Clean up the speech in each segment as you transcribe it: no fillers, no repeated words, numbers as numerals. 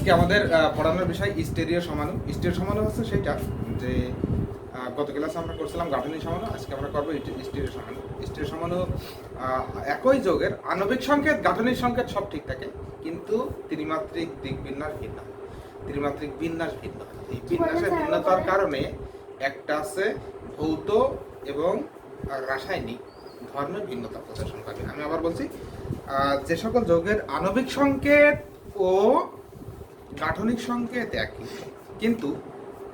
আজকে আমাদের পড়ানোর বিষয় স্টেরিও সমাণু। স্টেরিও সমাণু হচ্ছে সেটা যে গত ক্লাসে আমরা করছিলাম গাঠনিক সমাণু, আজকে আমরা করবো স্টেরিও সমাণু। স্টেরিও সমাণু একই যোগের আণবিক সংকেত গাঠনিক সংকেত সব ঠিক থাকে, কিন্তু ত্রিমাত্রিক দিক বিন্যাস ভিন্ন, ত্রিমাত্রিক বিন্যাস ভিন্ন। এই বিন্যাসের ভিন্নতার কারণে একটা আছে ভৌত এবং রাসায়নিক ধর্মের ভিন্নতা প্রদর্শন করে। আমি আবার বলছি, যে সকল যৌগের আণবিক সংকেত ও গাঠনিক সংকেত একই, কিন্তু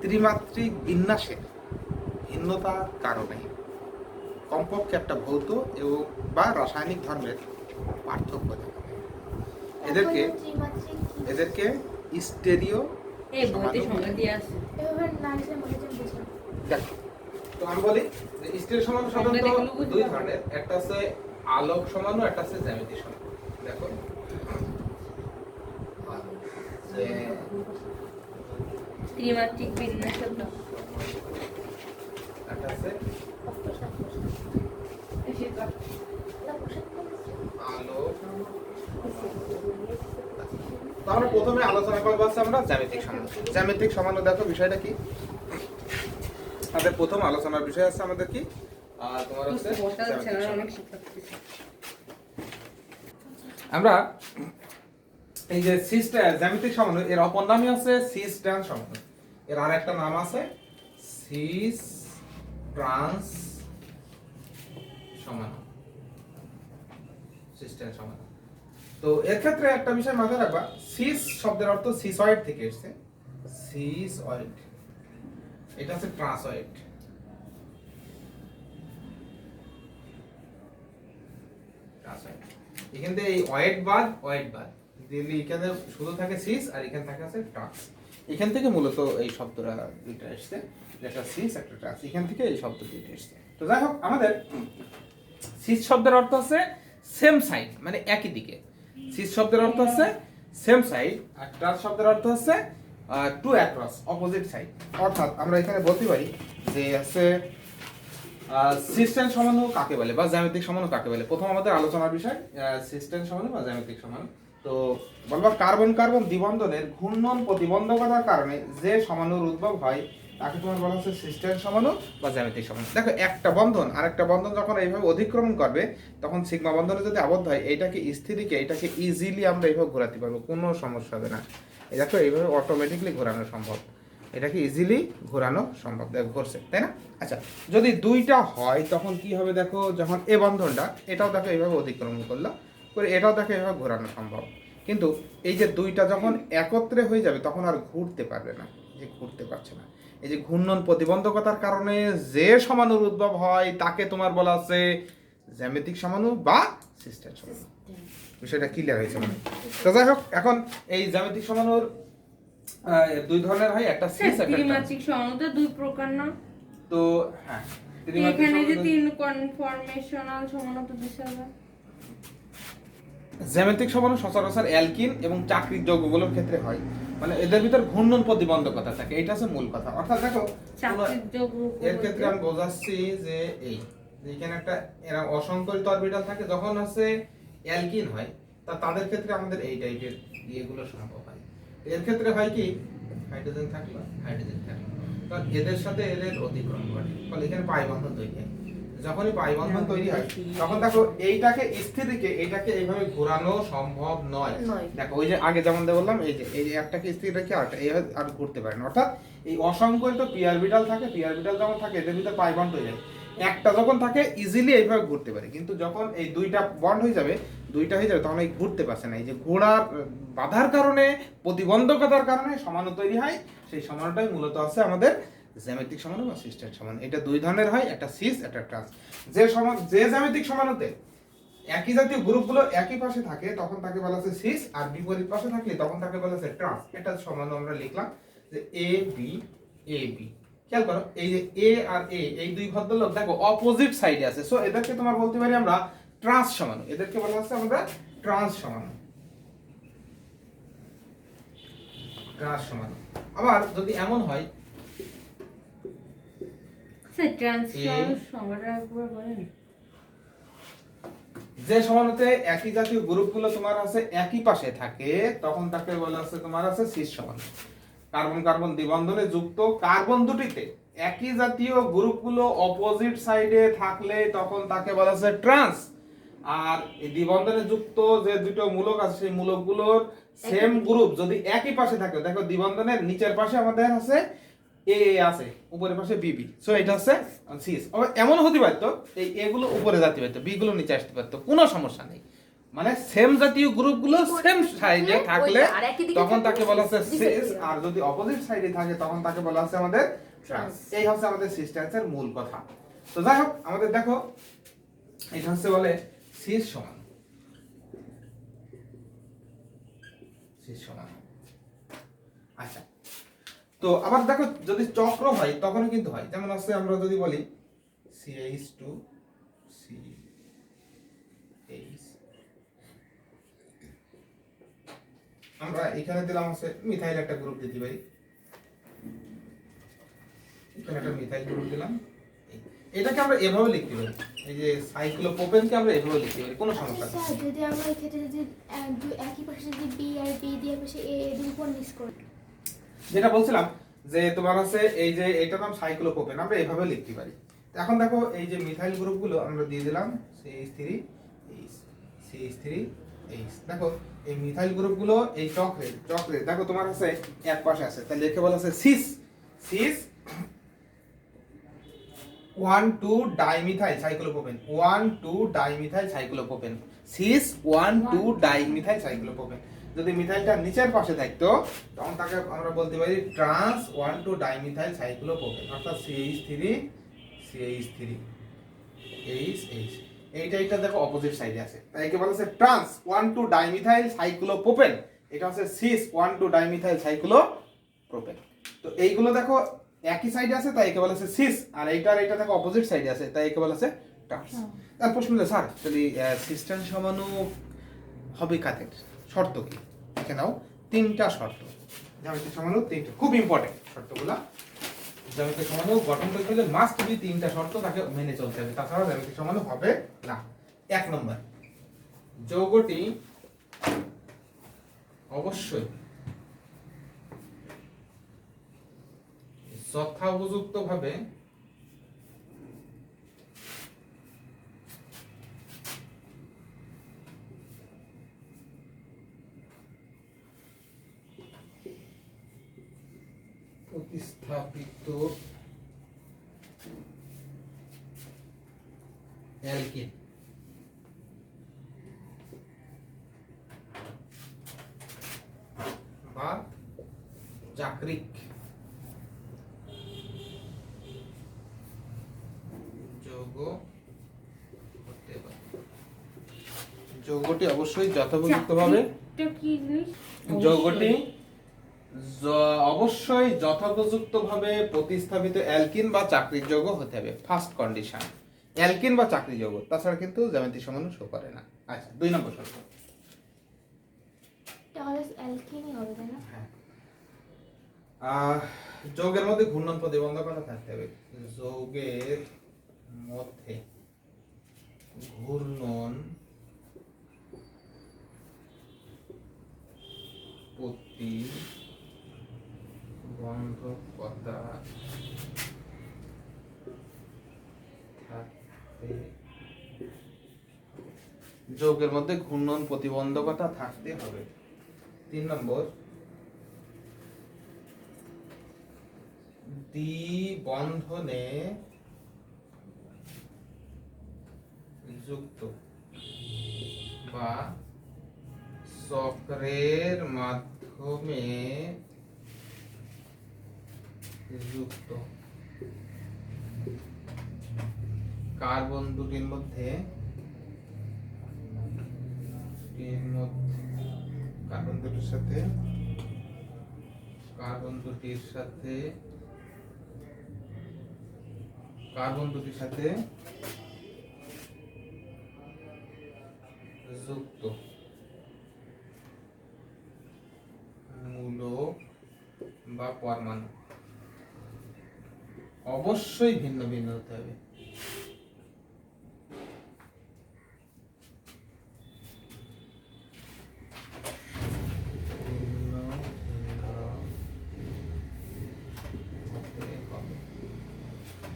ত্রিমাত্রিক বিন্যাসের ভিন্নতার কারণে কমপক্ষে একটা ভৌত এবং বা রাসায়নিক ধর্মের পার্থক্য দেখা যায়। এদেরকে স্টেরিও দেখো। তো আমি বলি যে স্টেরিও সমাণু সাধারণত দুই ধরনের, একটা আছে আলোক সমাণু, একটা আছে জ্যামিতিক সমাণু। দেখো ত্রিমাত্রিক বিন্যাস একটা আছে আলোক। তো আমরা প্রথমে আলোচনা করবো হচ্ছে আমরা জ্যামিতিক সমাণু। জ্যামিতিক সমাণু দেখো বিষয়টা কি, আমাদের প্রথম আলোচনার বিষয় আছে আমাদের কি তোমার হচ্ছে আমরা এই যে জ্যামিতিক সমাণু, এর অপর নামই আছে সিস ট্রান্স সমাণু। এর আর একটা নাম আছে সিস ট্রান্স সমাণু, সিস ট্রান্স সমাণু। তো এর ক্ষেত্রে একটা বিষয় মাথায় রাখবা, সিস শব্দের অর্থ সিসয়েড থেকে এসেছে। সিসয়েড, এটা হচ্ছে ট্রান্সয়েড। এখান থেকে এই ওয়েড বাদ দিলে এখানে শুধু থাকে সিস আর এখানে থাকে আছে ট্রান্স। এখান থেকে মূলত এই শব্দটা দুইটা এসেছে, একটা সিস একটা ট্রান্স, এখান থেকে এই শব্দ দুইটা এসেছে। তো যাই হোক, আমাদের সিস শব্দের অর্থ হচ্ছে সেম সাইড, মানে একই দিকে। সিস শব্দের অর্থ হচ্ছে সেম সাইড, আর ট্রান্স শব্দের অর্থ হচ্ছে টু অ্যাক্রস, অপোজিট সাইড। অর্থাৎ আমরা এখানে বলতে পারি যে আছে সিস্টেম সমাণু কাকে বলে বা জ্যামিতিক সমাণু কাকে বলে। প্রথম আমাদের আলোচনার বিষয় সিস্টেম সমাণু বা জ্যামিতিক সমাণু। তো বলবো কার্বন কার্বন দ্বিবন্ধনের ঘূর্ণন প্রতিবন্ধকতার কারণে যে সমাণুর উদ্ভব হয় তাকে তোমার বলা হচ্ছে সিস্টেম সমাণু বা জ্যামিতিক সমাণু। দেখো, একটা বন্ধন আরেকটা বন্ধন যখন এইভাবে অতিক্রমণ করবে, তখন সিগমা বন্ধনে যদি আবদ্ধ হয়, এইটাকে স্থিতিকে এটাকে ইজিলি আমরা এইভাবে ঘোরাতে পারবো, কোনো সমস্যা হবে না। এই দেখো, এইভাবে অটোমেটিকলি ঘোরানো সম্ভব, এটাকে ইজিলি ঘোরানো সম্ভব। দেখো ঘুরছে, তাই না? আচ্ছা, যদি দুইটা হয় তখন কি হবে দেখো, যখন এ বন্ধনটা এটাও দেখো এইভাবে অতিক্রমণ করলো করে, এটাও দেখো এইভাবে ঘোরানো সম্ভব। কিন্তু এই যে দুইটা যখন একত্রে হয়ে যাবে তখন আর ঘুরতে পারবে না, যে ঘুরতে পারছে না। এই যে ঘূর্ণন প্রতিবন্ধকতার কারণে যে সমাণুর উদ্ভব হয় তাকে তোমার বলা আছে জ্যামিতিক সমাণু বা সিস্টেম সমাণু। বিষয়টা ক্লিয়ার হয়েছে মানে? তো যাই হোক, এখন এই জ্যামিতিক সমাণুর দুই ধরনের হয়, একটা সিস একটা ত্রিমাত্রিক সমাণুতে দুই প্রকার না? তো হ্যাঁ, এখানে যে তিন কনফরমেশনাল সমাণু তো দিছে হবে। জ্যামিতিক সমাণু সচরাচর অ্যালকিন এবং চাকরিক যৌগগুলোর ক্ষেত্রে হয়, মানে এদের ভিতর ঘূর্ণন প্রতিবন্ধকতা থাকে, এটা হচ্ছে মূল কথা। অর্থাৎ দেখো, চাকরিক যৌগ এর ক্ষেত্রে আমি বোঝাচ্ছি যে এই এখানে একটা এরা অসংকরিত অরবিটাল থাকে, যখন আছে অ্যালকিন হয় তাদের ক্ষেত্রে আমাদের এই টাইপের ইয়েগুলো সম্ভব হয়। এর ক্ষেত্রে হয় কি, হাইড্রোজেন থাকলো কারণ এদের সাথে এদের অতিক্রম ঘটে, ফলে এখানে পাই বন্ধন তৈরি হয়। যখনই পাই বন্ধন তৈরি হয় তখন দেখো এইটাকে স্থিতিকে এইটাকে এইভাবে ঘোরানো সম্ভব নয়। দেখো ওই যে আগে যেমন বললাম, এই যে একটাকে স্থির রেখে আর ঘুরতে পারে না। অর্থাৎ এই অসংকরিত পি অরবিটাল থাকে, পি অরবিটাল যখন থাকে এদের ভিতরে পাই বন্ধ হয়ে যায়, একটা যখন থাকে ইজিলি এইভাবে ঘুরতে পারে, কিন্তু যখন এই দুইটা বন্ড হয়ে যাবে তখন এই ঘুরতে পারছে না। এই যে ঘোড়ার বাধার কারণে, প্রতিবন্ধকতার কারণে সমাণু তৈরি হয়, সেই সমাণুটাই মূলত আছে আমাদের জ্যামিতিক সমাণু বা সিস্টেম সমাণু। এটা দুই ধরনের হয়, একটা সিস একটা ট্রান্স। যে জ্যামিতিক সমাণুতে একই জাতীয় গ্রুপগুলো একই পাশে থাকে তখন তাকে বলা হচ্ছে সিস, আর বিপরীত পাশে থাকলে তখন তাকে বলা হচ্ছে ট্রান্স। এটা সমাণু আমরা লিখলাম যে এ বি। খেয়াল করো, এই যে এ আর এ, এই দুই ভদ্রলোক দেখো অপোজিট সাইডে আছে, সো এদেরকে তোমার বলতে পারি আমরা ট্রান্স সমাণু। এদেরকে বলা হচ্ছে আমরা ট্রান্স সমাণু। আবার যদি এমন হয়, স্যার ট্রান্স সংজ্ঞাটা একবার বলেন। যে সমানুতে একই জাতীয় গ্রুপগুলো তোমার আছে একই পাশে থাকে তখন তাকে বলা আছে তোমার আছে সিস সমাণু। কার্বন কার্বন দ্বিবন্ধনে যুক্ত কার্বন দুটিতে একই জাতীয় গ্রুপগুলো অপোজিট সাইডে থাকলে তখন তাকে বলা আছে ট্রান্স। আর এই দ্বিবন্ধনে যুক্ত যে দুটো মূলক আছে সেই মূলকগুলোর সেম গ্রুপ যদি একই পাশে থাকে, দেখো দ্বিবন্ধনের নিচের পাশে আমাদের আছে এ আছে, উপরের পাশে বিবি, সো এটা হচ্ছে সিএস। এমন হতে পারতো এই এগুলো উপরে যেতে পারতো, বি গুলো নিচে আসতে পারতো, কোনো সমস্যা নেই। মানে সেম জাতীয় গ্রুপগুলো সেম সাইডে থাকলে তখন তাকে বলা হচ্ছে সিস, আর যদি অপোজিট সাইডে থাকে তখন তাকে বলা হচ্ছে আমাদের ট্রান্স। এই হচ্ছে আমাদের সিস্টেন্সের মূল কথা। তো যাই হোক, আমাদের দেখো এটা হচ্ছে বলে সিস সমান সিস সমান। আচ্ছা, তো আবার দেখো যদি চক্র হয় তখন কিন্তু হয়, যেমন আছে আমরা যদি বলি CH2 CH, আমরা এখানে দিলাম আছে মিথাইল একটা গ্রুপ দিতে পারি, এখানে একটা মিথাইল গ্রুপ দিলাম, এটাকে আমরা এভাবে লিখতে পারি, এই যে সাইক্লোপ্রোপেনকে আমরা এভাবে লিখতে পারি, কোনো সমস্যা নেই। স্যার যদি আমরা এই ক্ষেত্রে যদি একই পাশে যদি বি আর বি দিয়ে পাশে এ দুই উপর মিস করি, যেটা বলছিলাম যে তোমার আছে এই যে এটার নাম সাইক্লোপ্রোপেন, আমরা এভাবে লিখতে পারি। এখন দেখো এই যে মিথাইল গ্রুপগুলো আমরা দিয়ে দিলাম CH3H CH3H, দেখো এই মিথাইল গ্রুপগুলো এই চক্রে দেখো তোমার আছে এক পাশে আছে, তাহলে একে বলা আছে cis. Cis 1,2 dimethyl cyclopropane, 1,2 dimethyl cyclopropane, cis 1,2 dimethyl cyclopropane. যদি মিথাইলটা নিচের পাশে থাকতো তখন তাকে আমরা বলতে পারি ট্রান্স 1,2 ডাইমিথাইল সাইক্লোপ্রোপেন, অর্থাৎ CH3 H। এইটা দেখো অপোজিট সাইডে আছে, তাই একে বলা আছে ট্রান্স 1,2 ডাইমিথাইল সাইক্লোপ্রোপেন, এটা হচ্ছে সিস 1,2 ডাইমিথাইল সাইক্লোপ্রোপেন। তো এইগুলো দেখো একই সাইডে আছে তাই একে বলা আছে সিস, আর এইটা দেখো অপোজিট সাইডে আছে তাই একে বলা আছে ট্রান্স। তার প্রশ্ন হলো স্যার যদি সিস্টেম সমাণু হবে কাদের, শর্ত কি? দেখে নাও তিনটা শর্ত, জ্যামিতিক সমাণু তিনটা খুব ইম্পর্টেন্ট শর্তগুলা। জ্যামিতিক সমাণু গঠন করতে হলে মাস্ট বি তিনটা শর্ত তাকে মেনে চলতে হবে, তাছাড়া জ্যামিতিক সমাণু হবে না। এক নম্বর, যৌগটি অবশ্যই যথোপযুক্তভাবে প্রতিস্থাপিত অ্যালকিন বা চাক্রিক যৌগ হতে পারে। যৌগটি অবশ্যই যথোপযুক্তভাবে এটা কি জিনিস? যৌগটি অবশ্যই যথোপযুক্তভাবে প্রতিস্থাপিত অ্যালকিন বা চাকরির যৌগ হতে হবে, ফার্স্ট কন্ডিশন অ্যালকিন বা চাকরি যৌগ, তাছাড়া কিন্তু জ্যামিতিক সমাণু শো করে না। আচ্ছা, দুই নম্বর শর্ত, তাহলে অ্যালকিনই হবে তাই না? হ্যাঁ যৌগের মধ্যে ঘূর্ণন প্রতিবন্ধকতা থাকতে হবে, যৌগের মধ্যে ঘূর্ণন প্রতিবন্ধকতা থাকতে, যৌগের মধ্যে ঘূর্ণন প্রতিবন্ধকতা থাকতে হবে। তিন নম্বর, দ্বিবন্ধনে যুক্ত বা চক্রের মাধ্যমে যুক্ত কার্বন দুটির মধ্যে কার্বন দুটির সাথে যুক্ত মূলক বা পরমাণু অবশ্যই ভিন্ন ভিন্ন হতে হবে।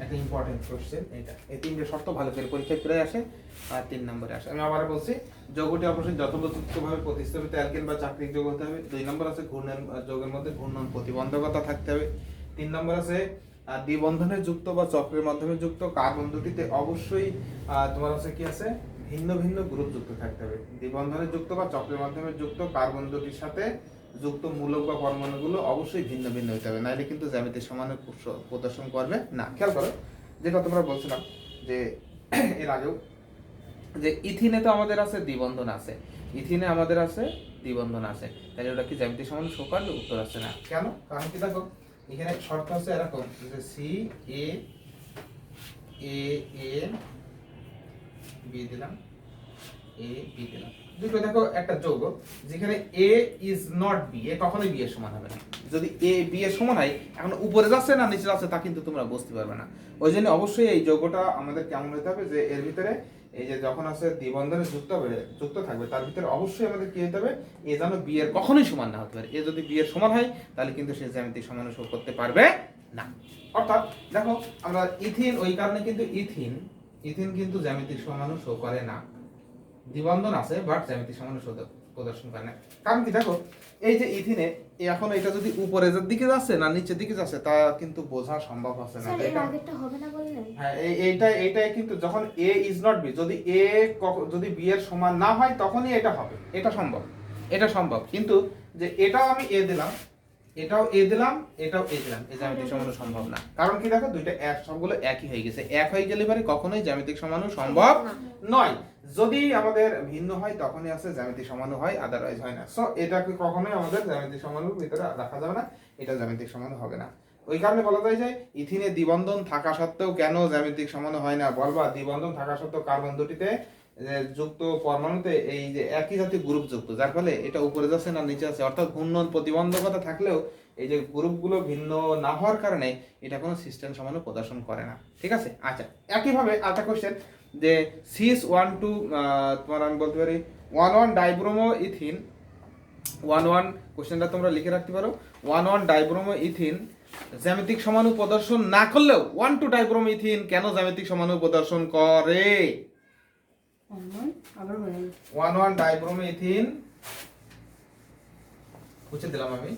একটা ইম্পর্টেন্ট কোশ্চেন এটা। এই তিনটে শর্ত ভালো করে পরীক্ষায় ফিরে আসে আর 3 নম্বরে আসে। আমি আবার বলছি, যৌগটি অবশ্যই যথোপযুক্তভাবে প্রতিস্থাপিত অ্যালকেন বা চাকরিক যৌগ হতে হবে। 2 নম্বর আছে ঘূর্ণন যৌগের মধ্যে ঘূর্ণন প্রতিবন্ধকতা থাকতে হবে। 3 নম্বর আছে দ্বিবন্ধনে যুক্ত বা চক্রের মাধ্যমে যুক্ত কার্বন দুটিতে অবশ্যই তোমার আছে কি আছে ভিন্ন ভিন্ন গ্রুপ যুক্ত থাকতে হবে। দ্বিবন্ধনে যুক্ত বা চক্রের মাধ্যমে যুক্ত কার্বন দুটির সাথে যুক্ত মূলক বা পরমাণুগুলো অবশ্যই ভিন্ন ভিন্ন হতে হবে, নাহলে কিন্তু জ্যামিতিক সমানের প্রদর্শন করবে না। খেয়াল করো যেটা তোমরা বলছিলাম যে এর আগেও, যে ইথিনে তো আমাদের আছে দ্বিবন্ধন আছে, ইথিনে আমাদের আছে দ্বিবন্ধন আছে, তাহলে ওটা কি জ্যামিতিক সমানের শো করবে? উত্তর আসছে না। কেন? কারণ কি দেখো এখানে শর্ত আছে এরকম যে C A A A B দিলাম, এ বি দিলাম, দুটো দেখো একটা যৌগ যেখানে এ ইজ নট বি, এ কখনোই বি এর সমান হবে না। যদি এ বি এর সমান হয়, এখন উপরে যাচ্ছে না নিচে যাচ্ছে তা কিন্তু তোমরা বুঝতে পারবে না। ওই জন্য অবশ্যই এই যৌগটা আমাদের কেমন হতে হবে, যে এর ভিতরে এই যে যখন আছে দ্বিবন্ধনে যুক্ত থাকবে তার ভিতরে অবশ্যই আমাদের কি হতে হবে, এ যেন বি এর কখনোই সমান না হতে পারে। এ যদি বি এর সমান হয় তাহলে কিন্তু সে জ্যামিতিক সমানুষ করতে পারবে না। অর্থাৎ দেখো আমরা ইথিন, ওই কারণে কিন্তু ইথিন কিন্তু জ্যামিতিক সমানুষ করে না। দ্বিবন্ধন আছে বাট জ্যামিতিক সমানুষ প্রদর্শন করে না। কারণ কি দেখো এই যে ইথিনে এখন এটা যদি উপরের দিকে যাচ্ছে না নিচের দিকে যাচ্ছে তা কিন্তু বোঝা সম্ভব হচ্ছে না। স্যার এর আগেরটা হবে না বললেন? হ্যাঁ, এইটাই কিন্তু যখন এ ইজ নট বি, যদি এ যদি বি এর সমান না হয় তখনই এটা হবে, এটা সম্ভব। কিন্তু যে এটাও আমি এ দিলাম, এটাও এ দিলাম, এটাও এ দিলাম, এই জ্যামিতিক সমানুষ সম্ভব না। কারণ কি দেখো দুইটা এক, সবগুলো একই হয়ে গেছে, এক হয়ে গেলে পরে কখনোই জ্যামিতিক সমানুষ সম্ভব নয়। যদি আমাদের ভিন্ন হয় তখনই আছে জ্যামিতিক সমানু হয়, আদারওয়াইজ হয় না। সো এটাকে কখনোই আমাদের জ্যামিতিক সমানুর ভিতরে রাখা যাবে না, এটা জ্যামিতিক সমানু হবে না। ওই কারণে বলা যায় যে ইথিনে দ্বিবন্ধন থাকা সত্ত্বেও কেন জ্যামিতিক সমানু হয় না, বলবা দ্বিবন্ধন থাকা সত্ত্বেও কার্বন দুটিতে যুক্ত পরমাণুতে এই যে একই জাতীয় গ্রুপ যুক্ত, যার ফলে এটা উপরে যাচ্ছে না নিচে আছে, অর্থাৎ ঘূর্ণন প্রতিবন্ধকতা থাকলেও এই যে গ্রুপগুলো ভিন্ন না হওয়ার কারণে এটা কোনো সিস্টেম সমানু প্রদর্শন করে না। ঠিক আছে? আচ্ছা, একইভাবে আরেকটা কোশ্চেন যে সিস 1 2 তোমার আমি বলতে পারি 1 1 ডাইব্রোমো ইথিন 1 1, কোশ্চেনটা তোমরা লিখে রাখতে পারো, 1 1 ডাইব্রোমো ইথিন জ্যামিতিক সমাণু প্রদর্শন না করলেও 1 2 ডাইব্রোমো ইথিন কেন জ্যামিতিক সমাণু প্রদর্শন করে? 1 1 ডাইব্রোমো ইথিন মুছে দিলাম আমি।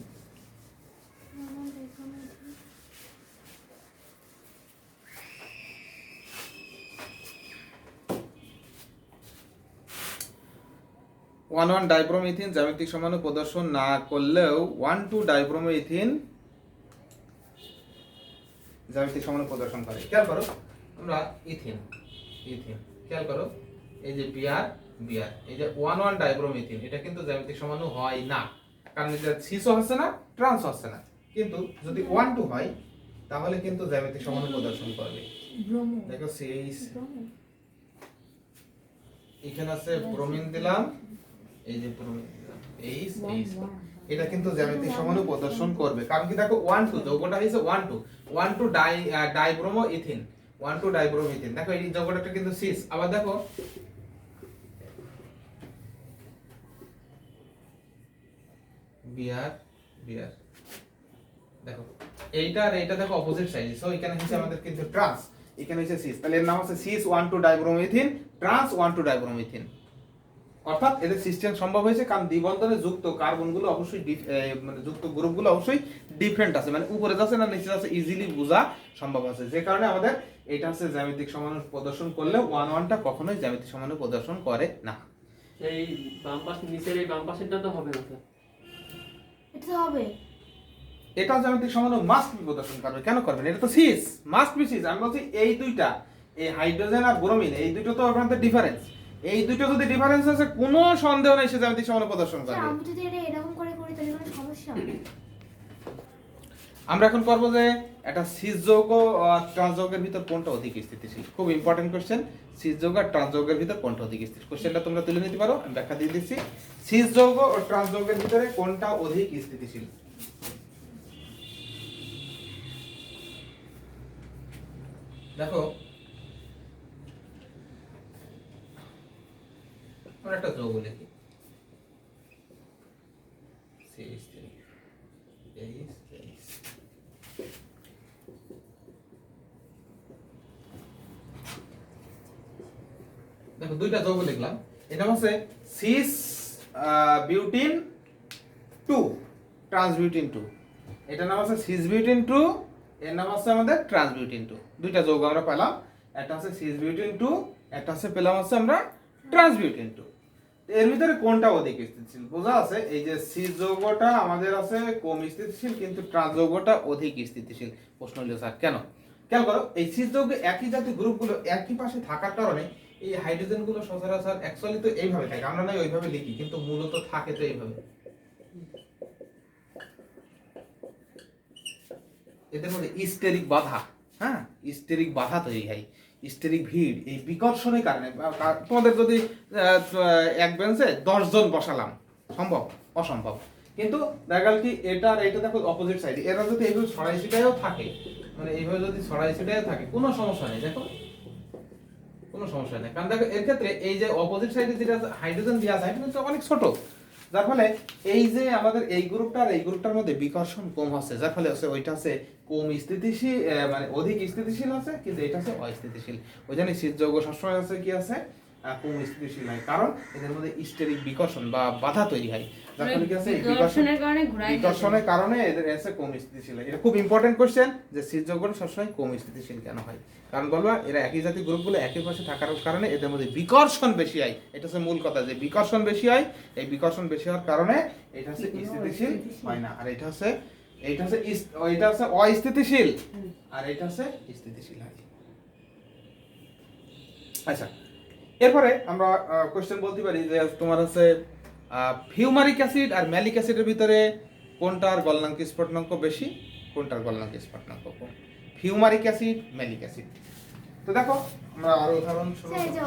ওয়ান ওয়ান ডাইব্রোমিথিন জ্যামিতিক সমাণু প্রদর্শন না করলেও 1 2 ডাইব্রোমিথিন জ্যামিতিক সমাণু প্রদর্শন করে। খেয়াল করো আমরা ইথিন খেয়াল করো এই যে বিআর এই যে 1 1 ডাইব্রোমিথিন এটা কিন্তু জ্যামিতিক সমাণু হয় না, কারণ এটা সিসও হচ্ছে না ট্রান্স হচ্ছে না। কিন্তু যদি 1 2 হয় তাহলে কিন্তু জ্যামিতিক সমাণু প্রদর্শন করবে। দেখো সিএইচ এখানে আছে ব্রোমিন দিলাম, এই যে ব্রোমিন দিলাম, এইচ এটা কিন্তু জ্যামিতিক সমাণু প্রদর্শন করবে। কারণ কি দেখো 1 2 যৌগটা হইছে 1 2 ডাইব্রোমো ইথিন 1 2 ডাইব্রোমো ইথিন, দেখো এই যৌগটা কিন্তু সিস। আবার দেখো বিআর দেখো এইটা আর এইটা দেখো অপোজিট সাইড, সো এখানে হচ্ছে আমাদের কিন্তু ট্রান্স, এখানে হচ্ছে সিস, তাহলে এর নাম হচ্ছে cis 1 2 dibromo ethene trans 1 2 dibromo ethene. অর্থাৎ এদের সিস্টেম সম্ভব হয়েছে কারণ দ্বিবন্ধনে যুক্ত কার্বনগুলো অবশ্যই মানে যুক্ত গ্রুপগুলো অবশ্যই ডিফারেন্ট আছে, মানে উপরে যাচ্ছে না নিচে যাচ্ছে ইজিলি বোঝা সম্ভব আছে, যে কারণে আমাদের এটা হচ্ছে জ্যামিতিক সমাণু প্রদর্শন করলে 1 1 টা কখনোই জ্যামিতিক সমাণু প্রদর্শন করে না। এই বাম পাশ নিচের এই বাম পাশেরটা তো হবে না স্যার, এটা তো হবে, এটা জ্যামিতিক সমাণু মাস্ট বি প্রদর্শন করবে। কেন করবে না? এটা তো সিস, মাস্ট বি সিস। আমি বলছি এই দুইটা, এই হাইড্রোজেন আর ব্রোমিন, এই দুটো তো ওখানে ডিফারেন্স, এই দুটো যদি ডিফারেন্স আছে কোনো সন্দেহ নেই সে জ্যামিতিক সমাণু প্রদর্শন করবে। আমি যদি এটা এরকম করে করি তাহলে কোনো সমস্যা হবে? আমরা এখন করব যে একটা সিস যৌগ আর ট্রান্স যৌগের ভিতর কোনটা অধিক স্থিতিশীল। খুব ইম্পর্টেন্ট কোশ্চেন, সিস যৌগ আর ট্রান্স যৌগের ভিতর কোনটা অধিক স্থিতিশীল। কোশ্চেনটা তোমরা তুলে নিতে পারো, আমি ব্যাখ্যা দিয়ে দিচ্ছি। সিস যৌগ ও ট্রান্স যৌগের ভিতরে কোনটা অধিক স্থিতিশীল? দেখো আমরা একটা যৌগ লিখি CH3 H দুইটা যৌগ লিখলাম। এটা হচ্ছে সিস বিউটিন 2 ট্রান্সবিউটিন 2, এটা নাম হচ্ছে সিস বিউটিন 2, এর নাম হচ্ছে আমাদের ট্রান্সবিউটিন 2। দুইটা যৌগ আমরা পেলাম, একটা হচ্ছে সিস বিউটিন 2, একটা হচ্ছে পেলাম হচ্ছে আমরা ট্রান্সবিউটিন 2। এর ভিতরে কোনটা অধিক স্থিতিশীল বোঝা আছে? এই যে সিস যৌগটা আমাদের আছে কম স্থিতিশীল, কিন্তু ট্রান্স যৌগটা অধিক স্থিতিশীল। প্রশ্ন হলো স্যার কেন? খেয়াল করো, এই সিস যৌগে একই জাতীয় গ্রুপগুলো একই পাশে থাকার কারণে এই হাইড্রোজেনগুলো সচরাচর অ্যাকচুয়ালি তো এইভাবে থাকে, আমরা না ওইভাবে লিখি, কিন্তু মূলত থাকে তো এইভাবে। এদের মধ্যে স্টেরিক বাধা, হ্যাঁ স্টেরিক বাধা তৈরি হয়, স্টেরিক ভিড়, এই বিকর্ষণের কারণে। তোমাদের যদি এক বেঞ্চে 10 জন বসালাম, সম্ভব? অসম্ভব। কিন্তু দেখা গেল কি এটা আর এটা দেখো অপোজিট সাইডে, এরা যদি এইভাবে ছড়াই ছিটাইও থাকে, মানে এইভাবে যদি ছড়াই ছিটাইও থাকে, কোনো সমস্যা নেই, দেখো কোনো সমস্যা নেই। কারণ দেখো এর ক্ষেত্রে এই যে অপোজিট সাইডে যেটা হাইড্রোজেন দেওয়া আছে, হাইড্রোজেন তো অনেক ছোট, যার ফলে এই যে আমাদের এই গ্রুপটা আর এই গ্রুপটার মধ্যে বিকর্ষণ কম হচ্ছে, যার ফলে হচ্ছে ওইটা হচ্ছে কম স্থিতিশীল, মানে অধিক স্থিতিশীল আছে, কিন্তু এটা হচ্ছে অস্থিতিশীল। ওই জন্য শীত যৌগ সবসময় আছে কি আছে কম স্থিতিশীল হয়, কারণ এদের মধ্যে স্টেরিক বিকর্ষণ বা বাধা তৈরি হয়, যার ফলে কি আছে এই বিকর্ষণের কারণে এদের আছে কম স্থিতিশীল হয়। এটা খুব ইম্পর্টেন্ট কোশ্চেন যে শীত যৌগটা সবসময় কম স্থিতিশীল কেন হয়? কারণ বলবা এরা একই জাতীয় গ্রুপগুলো একই পাশে থাকার কারণে এদের মধ্যে বিকর্ষণ বেশি হয়। এটা হচ্ছে মূল কথা, যে বিকর্ষণ বেশি হয়, এই বিকর্ষণ বেশি হওয়ার কারণে এটা হচ্ছে স্থিতিশীল হয় না, আর এটা হচ্ছে অস্থিতিশীল, আর এটা হচ্ছে স্থিতিশীল হয়। আচ্ছা, এরপরে আমরা কোশ্চেন বলতে পারি যে তোমার হচ্ছে ফিউমারিক অ্যাসিড আর ম্যালিক অ্যাসিডের ভিতরে কোনটার গলনাঙ্ক স্ফুটনাঙ্ক বেশি, কোনটার গলনাঙ্ক স্ফুটনাঙ্ক কম? Fumaric acid, malic acid. তো দেখো আমরা আরো উদাহরণ স্যার এই যে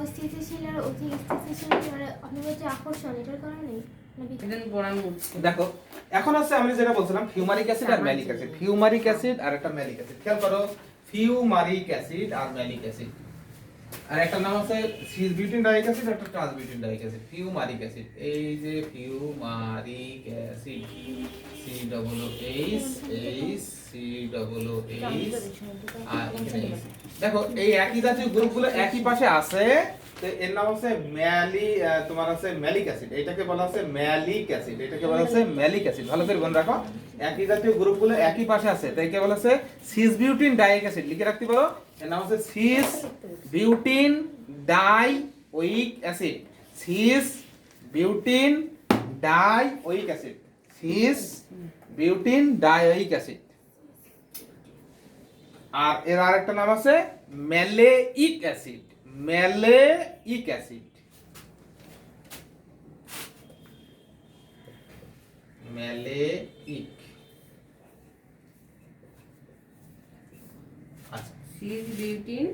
অস্থিতিশীল আর অধিক স্থিতিশীল মানে অনিবার্য আকর্ষণ এটার কারণে দেখো এখন আছে আমি যেটা বলছিলাম ফিউমারিক অ্যাসিড আর ম্যালিক অ্যাসিড, ফিউমারিক অ্যাসিড আর একটা ম্যালিক অ্যাসিড। খেয়াল করো, ফিউমারিক অ্যাসিড আর ম্যালিক অ্যাসিড, আর একটা নাম আছে সিস বিউটিন ডাইক অ্যাসিড, একটা trans butene dioic acid. Fumaric acid, এই যে fumaric acid, C double H H C double H আর এখানে এইচ। দেখো এই একই জাতীয় গ্রুপগুলো একই পাশে আছে, তো এর নাম হচ্ছে তোমার আছে ম্যালিক অ্যাসিড, এটাকে বলা হচ্ছে ম্যালিক অ্যাসিড, এটাকে বলা হচ্ছে ম্যালিক অ্যাসিড। ভালো করে মনে রাখো, একই জাতীয় গ্রুপগুলো একই পাশে আছে, তাই কে বলা হচ্ছে সিস বিউটিন ডাইক অ্যাসিড। লিখে রাখতে পারো, এর নাম হচ্ছে cis butene dioic acid, cis butene dioic acid, cis butene dioic acid. আর এর আরেকটা নাম আছে maleic acid, maleic acid, maleic. আচ্ছা, সিস বিউটিন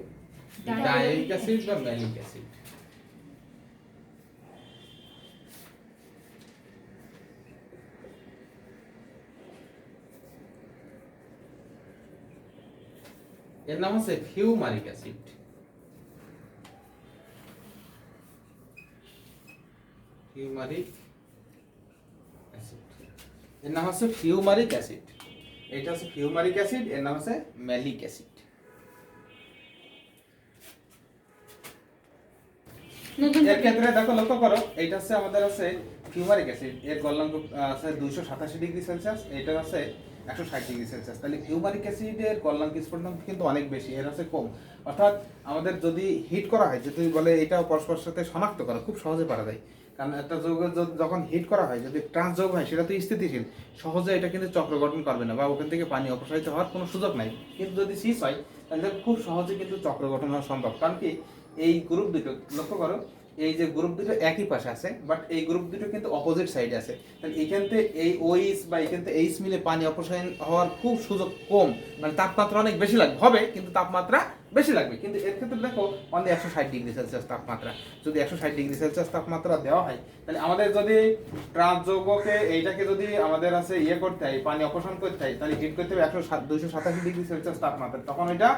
ডাইওইক অ্যাসিড বা ম্যালিক অ্যাসিড। এর নাম হচ্ছে ফিউমারিক অ্যাসিড। ফিউমারিক অ্যাসিড, এর নাম হচ্ছে ফিউমারিক অ্যাসিড। এটা হচ্ছে ফিউমারিক অ্যাসিড, এর নাম হচ্ছে ম্যালিক অ্যাসিড। এর ক্ষেত্রে দেখো লক্ষ্য করো, এইটা হচ্ছে আমাদের আছে ফিউমারিক অ্যাসিড, এর গলনাঙ্ক আছে 287 ডিগ্রি সেলসিয়াস, এটা আছে 160 ডিগ্রি সেলসিয়াস। তাহলে ফিউমারিক অ্যাসিডের গলনাঙ্ক স্ফুটনাঙ্ক কিন্তু অনেক বেশি, এর আছে কম। অর্থাৎ আমাদের যদি হিট করা হয়, যদি বলে এটা পরস্পরের সাথে শনাক্ত করা খুব সহজে পারা যায়, কারণ একটা যৌগ যখন হিট করা হয়, যদি ট্রান্স যৌগ হয় সেটা তো স্থিতিশীল, সহজে এটা কিন্তু চক্র গঠন করবে না বা ওখান থেকে পানি অপসারিত হওয়ার কোনো সুযোগ নাই। কিন্তু যদি সিস হয় তাহলে খুব সহজে কিন্তু চক্র গঠন হওয়া সম্ভব। কারণ কি এই গ্রুপ দুটো লক্ষ্য করো, এই যে গ্রুপ দুটো একই পাশে আছে, বাট এই গ্রুপ দুটো কিন্তু অপোজিট সাইডে আছে। তাহলে এখান থেকে এই ওইস বা এখান থেকে এইচ মিলে পানি অপসারণ হওয়ার খুব সুযোগ কম, মানে তাপমাত্রা অনেক বেশি লাগবে, হবে কিন্তু তাপমাত্রা বেশি লাগবে। কিন্তু এর ক্ষেত্রে দেখো অনলি 160 ডিগ্রি সেলসিয়াস তাপমাত্রা, যদি 160 ডিগ্রি সেলসিয়াস তাপমাত্রা দেওয়া হয়, তাহলে আমাদের যদি ট্রান্স যৌগকে এইটাকে যদি আমাদের আছে করতে হয়, পানি অপসারণ করতে হয়, তাহলে হিট করতে হবে 287 ডিগ্রি সেলসিয়াস তাপমাত্রা, তখন এটা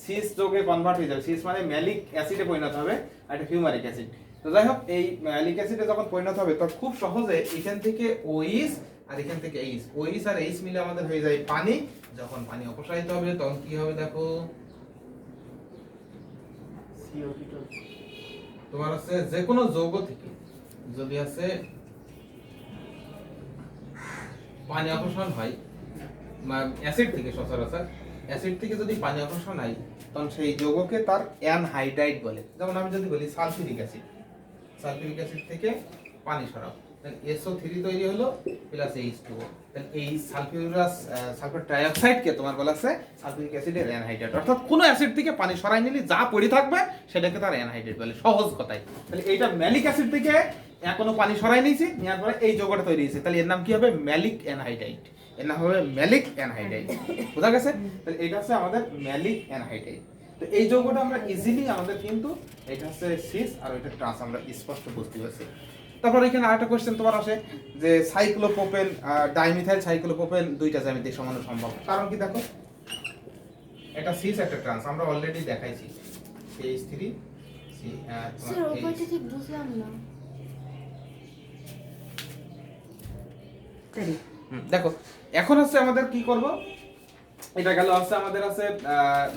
সিস যৌগে কনভার্ট হয়ে যাবে। সিস মানে ম্যালিক অ্যাসিডে পরিণত হবে, আর এটা ফিউমারিক অ্যাসিড। তো যাই হোক, এই ম্যালিক অ্যাসিডে যখন পরিণত হবে তখন খুব সহজে এখান থেকে ওইস আর এখান থেকে এইচ, ওইস আর এইচ মিলে আমাদের হয়ে যায় পানি। যখন পানি অপসারিত হবে তখন কি হবে দেখো, তোমার আছে যে কোনো যৌগ থেকে যদি আছে পানি অপসারণ হয়, অ্যাসিড থেকে সচরাচর অ্যাসিড থেকে যদি পানি অপসারণ হয়, তখন সেই যৌগকে তার অ্যানহাইড্রাইড বলে। যেমন আমি যদি বলি সালফিউরিক অ্যাসিড থেকে পানি সরাও, তাহলে SO3 তৈরি হলো প্লাস H2O, তাহলে এই সালফার ট্রাইঅক্সাইডকে তোমার বলা আছে সালফিউরিক অ্যাসিডের অ্যানহাইড্রাইড। অর্থাৎ কোনো অ্যাসিড থেকে পানি সরাই নিলে যা পড়ে থাকবে সেটাকে তার অ্যানহাইড্রাইড বলে, সহজ কথায়। তাহলে এইটা ম্যালিক অ্যাসিড থেকে এখনো পানি সরাই নিয়েছি, নেওয়ার পরে এই যৌগটা তৈরি হয়েছে, তাহলে এর নাম কি হবে? Malic anhydride. এর নাম হবে ম্যালিক অ্যানহাইড্রাইড। বোঝা গেছে? তাহলে এটা হচ্ছে আমাদের ম্যালিক অ্যানহাইড্রাইড। তো এই যৌগটা আমরা ইজিলি আমাদের কিন্তু এটা হচ্ছে সিস আর এটা ট্রান্স, আমরা স্পষ্ট বুঝতে পারছি। তারপর এখানে আরেকটা কোশ্চেন তোমার আসে যে সাইক্লোপ্রোপেন ডাইমিথাইল সাইক্লোপ্রোপেন দুইটা জ্যামিতিক সমানো সম্ভব, কারণ কি দেখো এটা সিস একটা ট্রান্স, আমরা অলরেডি দেখাইছি CH3 স্যার ওইটা ঠিক বুঝলাম না। দেখো এখন হচ্ছে আমাদের কি করব, এটা গেল হচ্ছে আমাদের আছে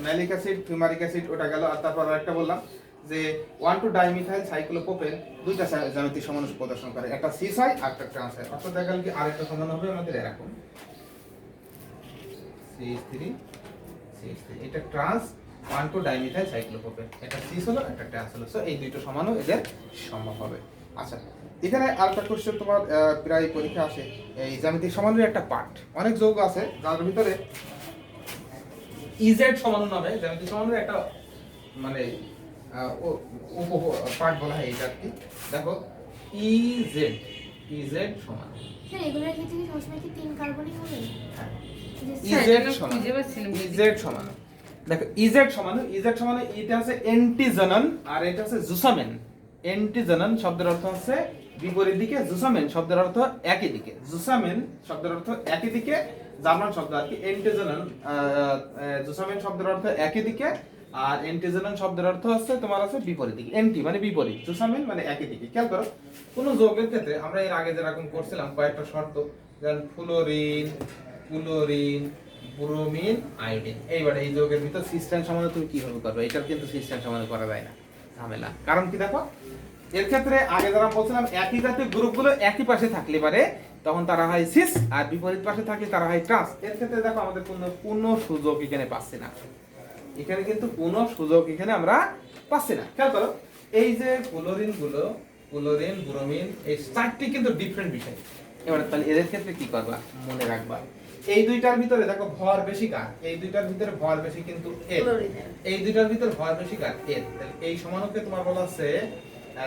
ম্যালিক অ্যাসিড ফিউমারিক অ্যাসিড, ওটা গেল। আর তারপর আরেকটা বললাম যে 1,2-ডাইমিথাইল সাইক্লোপ্রোপেন দুইটা জ্যামিতিক সমানুষ প্রদর্শন করে, একটা সিস হয় আর একটা ট্রান্স হয়। অর্থাৎ দেখা গেল কি আরেকটা সমান হবে আমাদের এরকম CH3 এটা ট্রান্স 1,2-ডাইমিথাইল সাইক্লোপ্রোপেন, এটা সিস হলো একটা ট্রান্স হলো। সো এই দুটো সমানও এদের সম্ভব হবে। আচ্ছা, এখানে আরেকটা কোশ্চেন তোমার প্রায় পরীক্ষা আসে, এই জ্যামিতিক সমানুর একটা পার্ট, অনেক যৌগ আছে যার ভিতরে ইজেড সমানু নামে জ্যামিতিক সমানুর একটা মানে পার্ট বলা হয় এটা কি। দেখো ইজেড সমান, স্যার এগুলোর ক্ষেত্রে কি সবসময় কি 3 কার্বনই হবে? ইজেড সমান দেখো ইজেড সমান এটা হচ্ছে অ্যান্টিজনন আর এটা হচ্ছে জুসামেন। অ্যান্টিজনন শব্দের অর্থ হচ্ছে বিপরীত দিকে, জুসামেন শব্দের অর্থ একই দিকে। জুসামেন শব্দের অর্থ একই দিকে, জার্মান শব্দ আর কি। অ্যান্টিজনন জুসামেন শব্দের অর্থ একই দিকে, আর অ্যান্টিজনন শব্দের অর্থ হচ্ছে তোমার আছে বিপরীত দিকে। অ্যান্টি মানে বিপরীত, জুসামেন মানে একই দিকে। খেয়াল করো কোন যৌগের ক্ষেত্রে আমরা এর আগে যেরকম করছিলাম কয়েকটা শর্ত, যেমন ফ্লোরিন, ক্লোরিন, ব্রোমিন, আয়োডিন, এইবারে এই যৌগের ভিতর সিস্টেম সমাধান তুমি কিভাবে করবে? এটার কিন্তু সিস্টেম সমাধান করা যায় না, ঝামেলা। কারণ কি দেখো এর ক্ষেত্রে আগে যারা বলছিলাম একই জাতীয় গ্রুপগুলো একই পাশে থাকলে পারে তখন তারা হয় সিস, আর বিপরীত পাশে থাকলে তারা হয় ট্রান্স। এর ক্ষেত্রে দেখো আমাদের কোনো সুযোগ এখানে পাচ্ছি না, এখানে কিন্তু কোনো সুযোগ এখানে আমরা পাচ্ছি না। খেয়াল করো এই যে ক্লোরিন, ব্রোমিন, এই চারটি কিন্তু ডিফারেন্ট বিষয়। এবারে তাহলে এদের ক্ষেত্রে কি করবা মনে রাখবা, এই দুইটার ভিতরে দেখো ভর বেশি কার? এই দুইটার ভিতরে ভর বেশি কিন্তু এর। এই দুইটার ভিতরে ভর বেশি কার? এর। তাহলে এই সমানুকে তোমার বলা আছে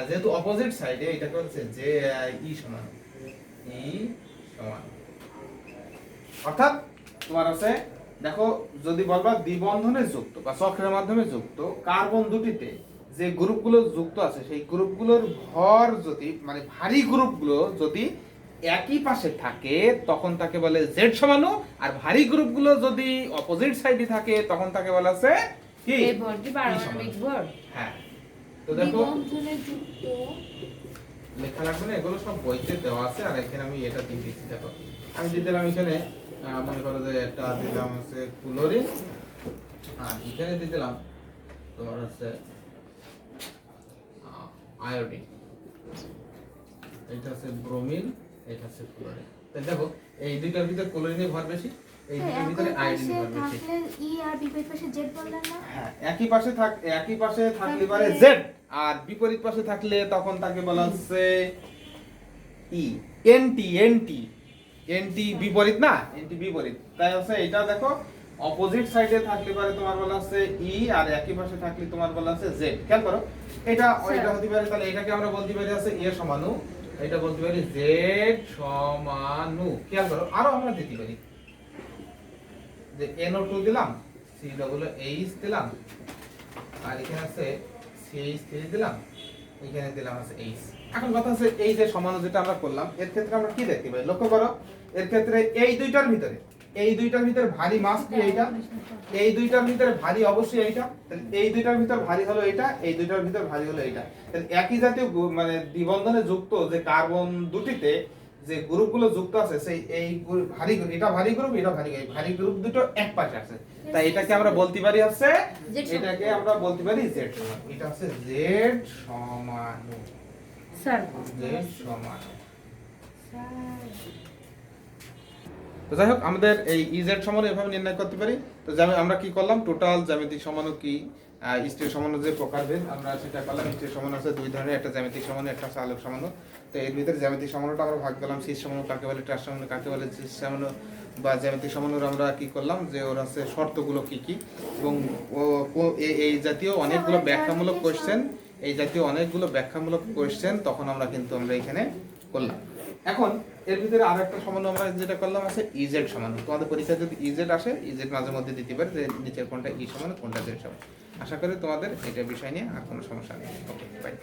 যেহেতু অপোজিট সাইডে এটাকে বলছে যে ই সমান, অর্থাৎ তোমার আছে দেখো যদি বলবা দ্বিবন্ধনে যুক্ত বা চক্রের মাধ্যমে যুক্ত কার্বন দুটিতে যে গ্রুপগুলো যুক্ত আছে সেই গ্রুপগুলোর ভর যদি মানে ভারী গ্রুপগুলো যদি একই পাশে থাকে তখন তাকে বলে জেড সমাণু, আর ভারী গ্রুপগুলো যদি অপোজিট সাইডে থাকে তখন তাকে বলা আছে কি এই ভরটি পারমাণবিক ভর। হ্যাঁ, তো দেখো দ্বিবন্ধনে যুক্ত লেখা লাগবে না, এগুলো সব বইতে দেওয়া আছে। আর এখানে আমি এটা দিয়ে দিচ্ছি, দেখো আমি দিয়ে দিলাম এখানে মনে করো যে একটা দিলাম হচ্ছে ক্লোরিন, আর এখানে দিয়ে দিলাম তোমার হচ্ছে আয়োডিন, এটা হচ্ছে ব্রোমিন, এটা হচ্ছে ক্লোরিন। তাই দেখো এই দুইটার ভিতরে ক্লোরিনের ভর বেশি, এই দুইটার ভিতরে আয়োডিনের ভর বেশি। থাকলে ই আর বিপরীত পাশে জেড বললেন না? হ্যাঁ, একই পাশে থাকলে পারে জেড, আর বিপরীত পাশে থাকলে তখন তাকে বলা হচ্ছে ই। এনটি বিপরীত না, এনটি বিপরীত। তাই হচ্ছে এটা দেখো অপোজিট সাইডে থাকলে পারে তোমার বলা হচ্ছে ই, আর একই পাশে থাকলে তোমার বলা হচ্ছে জেড। খেয়াল করো এটা হতে পারে, তাহলে এটাকে আমরা বলতে পারি আছে এ সমানু, এটা বলতে পারি জেড সমানু। খেয়াল করো আরো আমরা দিতে পারি যে NO2 দিলাম, COOH দিলাম, আর এখানে আছে CH3 দিলাম, এখানে দিলাম আছে H। এখন কথা আছে এই যে সমানু যেটা আমরা করলাম এর ক্ষেত্রে আমরা কি দেখতে পাই? লক্ষ্য করো এর ক্ষেত্রে এই দুইটার ভিতরে ভারী মাস কি এইটা, এই দুইটার ভিতরে ভারী অবশ্যই এইটা, তাহলে এই দুইটার ভিতর ভারী হলো এটা, এই দুইটার ভিতর ভারী হলো এটা। তাহলে একই জাতীয় মানে দ্বিবন্ধনে যুক্ত যে কার্বন দুটিতে যে গ্রুপগুলো যুক্ত আছে সেই এই ভারী গ্রুপ, এটা ভারী গ্রুপ, এটা ভারী গ্রুপ, ভারী গ্রুপ দুটো এক পাশে আছে, তাই এটাকে আমরা বলতে পারি আছে, এটাকে আমরা বলতে পারি z সমান, এটা আছে z সমান, স্যার z সমান। তো যাই হোক আমাদের এই ইজেড সমান এভাবে নির্ণয় করতে পারি। তো আমরা কি করলাম, টোটাল জ্যামিতিক সমাণু কি, স্টেট সমাণু যে প্রকারভেদ আমরা সেটা করলাম। স্টেট সমাণু আছে দুই ধরনের, একটা জ্যামিতিক সমাণু, একটা হচ্ছে আলোক সমাণু। তো এর ভিতরে জ্যামিতিক সমাণুটা আমরা ভাগ করলাম, শীর্ষ সমাণু কাকে বলে, ট্রাস সমাণু কাকে বলে, শীর্ষ সমাণু বা জ্যামিতিক সমাণুর আমরা কি করলাম যে ওর আছে শর্তগুলো কি কি, এবং এই জাতীয় অনেকগুলো ব্যাখ্যামূলক কোশ্চেন, এই জাতীয় অনেকগুলো ব্যাখ্যামূলক কোশ্চেন তখন আমরা এখানে করলাম। এখন এর ভিতরে আর একটা সমাণু আমরা যেটা করলাম আছে ইজেড সমাণু। তোমাদের পরীক্ষায় যদি ইজেড আসে, ইজেড মাঝে মধ্যে দিতে পারে যে নিচের কোনটা ই সমান কোনটা জেড সমান। আশা করি তোমাদের এটা বিষয় নিয়ে আর কোনো সমস্যা নেই। ওকে, বাই।